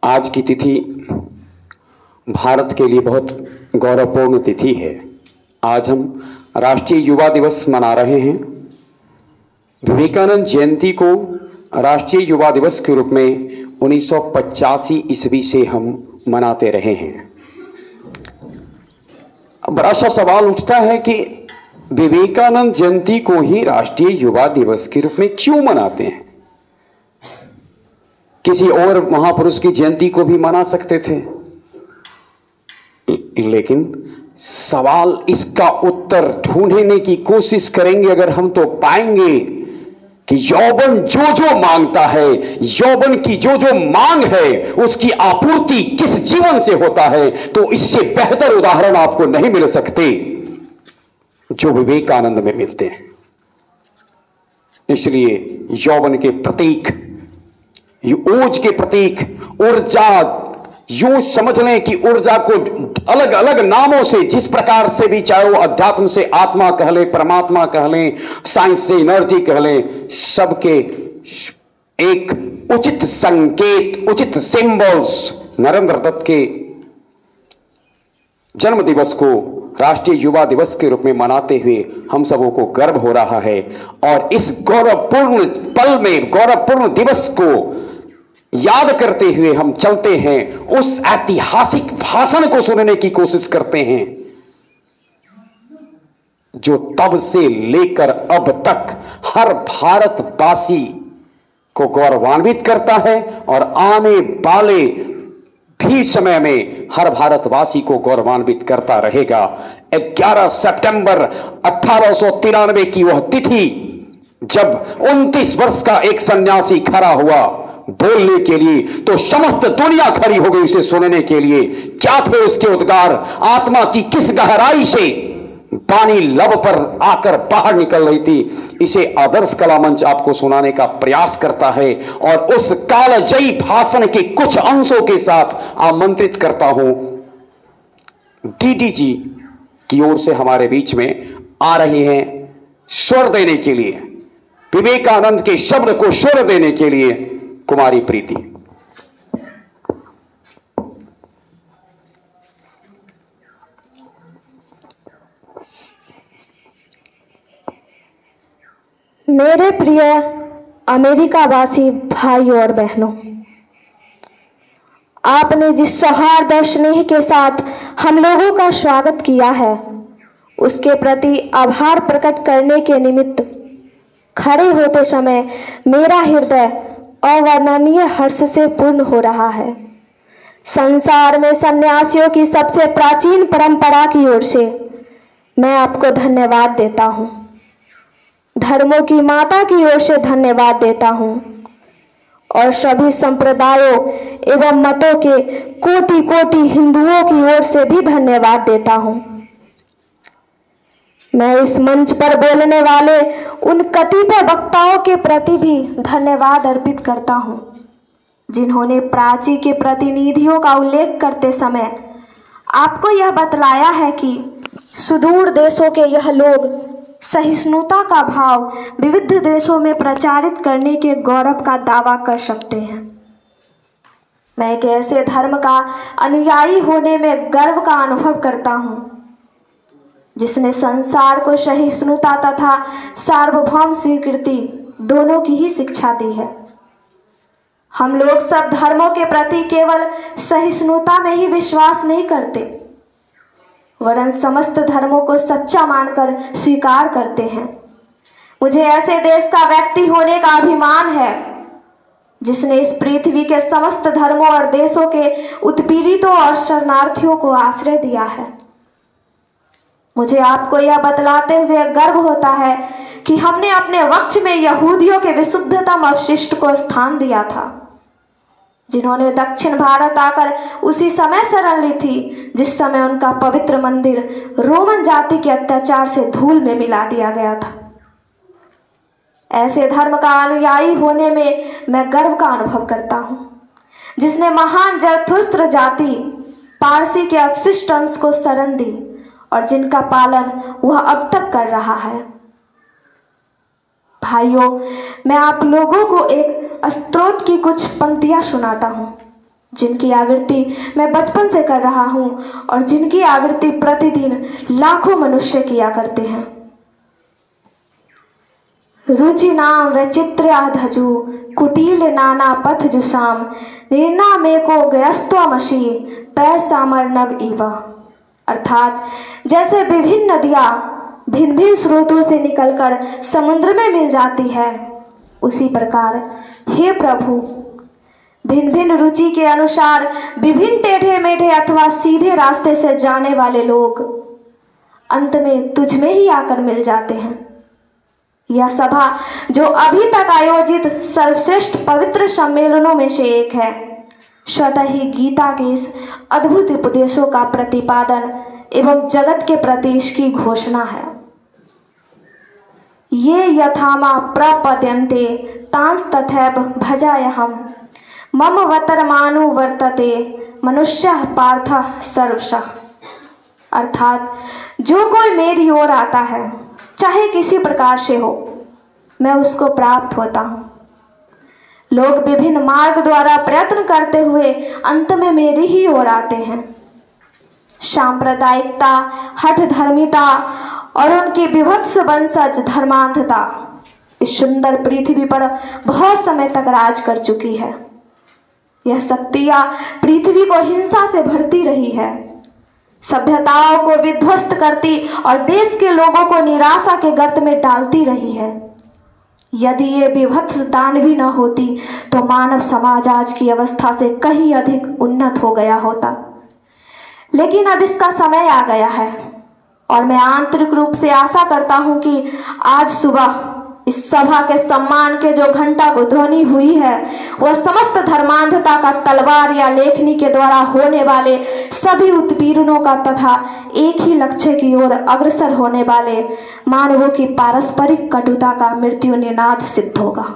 आज की तिथि भारत के लिए बहुत गौरवपूर्ण तिथि है। आज हम राष्ट्रीय युवा दिवस मना रहे हैं। विवेकानंद जयंती को राष्ट्रीय युवा दिवस के रूप में 1985 ईस्वी से हम मनाते रहे हैं। बड़ा सा सवाल उठता है कि विवेकानंद जयंती को ही राष्ट्रीय युवा दिवस के रूप में क्यों मनाते हैं? किसी और महापुरुष की जयंती को भी मना सकते थे, लेकिन सवाल इसका उत्तर ढूंढने की कोशिश करेंगे अगर हम तो पाएंगे कि यौवन जो जो मांगता है, यौवन की जो जो मांग है, उसकी आपूर्ति किस जीवन से होता है, तो इससे बेहतर उदाहरण आपको नहीं मिल सकते जो विवेकानंद में मिलते हैं। इसलिए यौवन के प्रतीक, ओज के प्रतीक, ऊर्जा, यूं समझ लें कि ऊर्जा को अलग अलग नामों से, जिस प्रकार से भी, चाहे वो अध्यात्म से आत्मा कह लें, परमात्मा कह लें, साइंस से एनर्जी कह लें, सबके एक उचित संकेत, उचित सिंबल्स नरेंद्र दत्त के जन्म दिवस को राष्ट्रीय युवा दिवस के रूप में मनाते हुए हम सबों को गर्व हो रहा है। और इस गौरवपूर्ण पल में, गौरवपूर्ण दिवस को याद करते हुए हम चलते हैं, उस ऐतिहासिक भाषण को सुनने की कोशिश करते हैं जो तब से लेकर अब तक हर भारतवासी को गौरवान्वित करता है और आने वाले भी समय में हर भारतवासी को गौरवान्वित करता रहेगा। 11 सितंबर 1893 की वह तिथि जब 29 वर्ष का एक सन्यासी खड़ा हुआ बोलने के लिए, तो समस्त दुनिया खड़ी हो गई उसे सुनने के लिए। क्या थे उसके उद्गार? आत्मा की किस गहराई से पानी लब पर आकर बाहर निकल रही थी। इसे आदर्श कला मंच आपको सुनाने का प्रयास करता है और उस कालजयी भाषण के कुछ अंशों के साथ आमंत्रित करता हूं डीडी जी की ओर से हमारे बीच में आ रहे हैं स्वर देने के लिए, विवेकानंद के शब्द को स्वर देने के लिए कुमारी प्रीति। मेरे प्रिय अमेरिकावासी भाई और बहनों, आपने जिस सौहार्द और स्नेह के साथ हम लोगों का स्वागत किया है, उसके प्रति आभार प्रकट करने के निमित्त खड़े होते समय मेरा हृदय अवर्णनीय हर्ष से पूर्ण हो रहा है। संसार में सन्यासियों की सबसे प्राचीन परंपरा की ओर से मैं आपको धन्यवाद देता हूँ, धर्मों की माता की ओर से धन्यवाद देता हूँ और सभी संप्रदायों एवं मतों के कोटि कोटि हिंदुओं की ओर से भी धन्यवाद देता हूँ। मैं इस मंच पर बोलने वाले उन कतिपय वक्ताओं के प्रति भी धन्यवाद अर्पित करता हूँ जिन्होंने प्राची के प्रतिनिधियों का उल्लेख करते समय आपको यह बतलाया है कि सुदूर देशों के यह लोग सहिष्णुता का भाव विविध देशों में प्रचारित करने के गौरव का दावा कर सकते हैं। मैं एक ऐसे धर्म का अनुयायी होने में गर्व का अनुभव करता हूँ जिसने संसार को सहिष्णुता तथा सार्वभौम स्वीकृति दोनों की ही शिक्षा दी है। हम लोग सब धर्मों के प्रति केवल सहिष्णुता में ही विश्वास नहीं करते, वरन समस्त धर्मों को सच्चा मानकर स्वीकार करते हैं। मुझे ऐसे देश का व्यक्ति होने का अभिमान है जिसने इस पृथ्वी के समस्त धर्मों और देशों के उत्पीड़ितों और शरणार्थियों को आश्रय दिया है। मुझे आपको यह बतलाते हुए गर्व होता है कि हमने अपने वक्ष में यहूदियों के विशुद्धतम अवशिष्ट को स्थान दिया था, जिन्होंने दक्षिण भारत आकर उसी समय शरण ली थी जिस समय उनका पवित्र मंदिर रोमन जाति के अत्याचार से धूल में मिला दिया गया था। ऐसे धर्म का अनुयायी होने में मैं गर्व का अनुभव करता हूँ जिसने महान जरथुस्त्र जाति पारसी के अवशिष्ट अंश को शरण दी और जिनका पालन वह अब तक कर रहा है। भाइयों, मैं आप लोगों को एक स्तोत्र की कुछ पंक्तियां सुनाता हूँ जिनकी आवृत्ति मैं बचपन से कर रहा हूँ और जिनकी आवृत्ति प्रतिदिन लाखों मनुष्य किया करते हैं। रुचि नाम वैचित्र्या धजु कुटील नाना पथ जुषाम निर्णा में को गयस्त्वमसि पैसामर नव इव। अर्थात जैसे विभिन्न नदियाँ भिन्न भिन्न स्रोतों से निकलकर समुद्र में मिल जाती है, उसी प्रकार हे प्रभु भिन्न भिन्न रुचि के अनुसार विभिन्न टेढ़े मेढ़े अथवा सीधे रास्ते से जाने वाले लोग अंत में तुझ में ही आकर मिल जाते हैं। यह सभा जो अभी तक आयोजित सर्वश्रेष्ठ पवित्र सम्मेलनों में से एक है, स्वतः ही गीता के इस अद्भुत उपदेशों का प्रतिपादन एवं जगत के प्रति इसकी घोषणा है। ये यथामा प्रपद्यन्ते तांस तथैव भजायहम् मम वतरमानु वर्तते मनुष्य पार्थ सर्वशः। अर्थात जो कोई मेरी ओर आता है चाहे किसी प्रकार से हो, मैं उसको प्राप्त होता हूँ। लोग विभिन्न मार्ग द्वारा प्रयत्न करते हुए अंत में मेरी ही ओर आते हैं। सांप्रदायिकता, हठ धर्मिता और उनकी विभत्स वंशज धर्मांधता इस सुंदर पृथ्वी पर बहुत समय तक राज कर चुकी है। यह शक्तियाँ पृथ्वी को हिंसा से भरती रही है, सभ्यताओं को विध्वस्त करती और देश के लोगों को निराशा के गर्त में डालती रही है। यदि ये विभत्स दानवी न होती तो मानव समाज आज की अवस्था से कहीं अधिक उन्नत हो गया होता। लेकिन अब इसका समय आ गया है और मैं आंतरिक रूप से आशा करता हूं कि आज सुबह इस सभा के सम्मान के जो घंटा को ध्वनि हुई है वह समस्त धर्मांधता का तलवार या लेखनी के द्वारा होने वाले सभी उत्पीड़नों का तथा एक ही लक्ष्य की ओर अग्रसर होने वाले मानवों की पारस्परिक कटुता का मृत्यु निनाद सिद्ध होगा।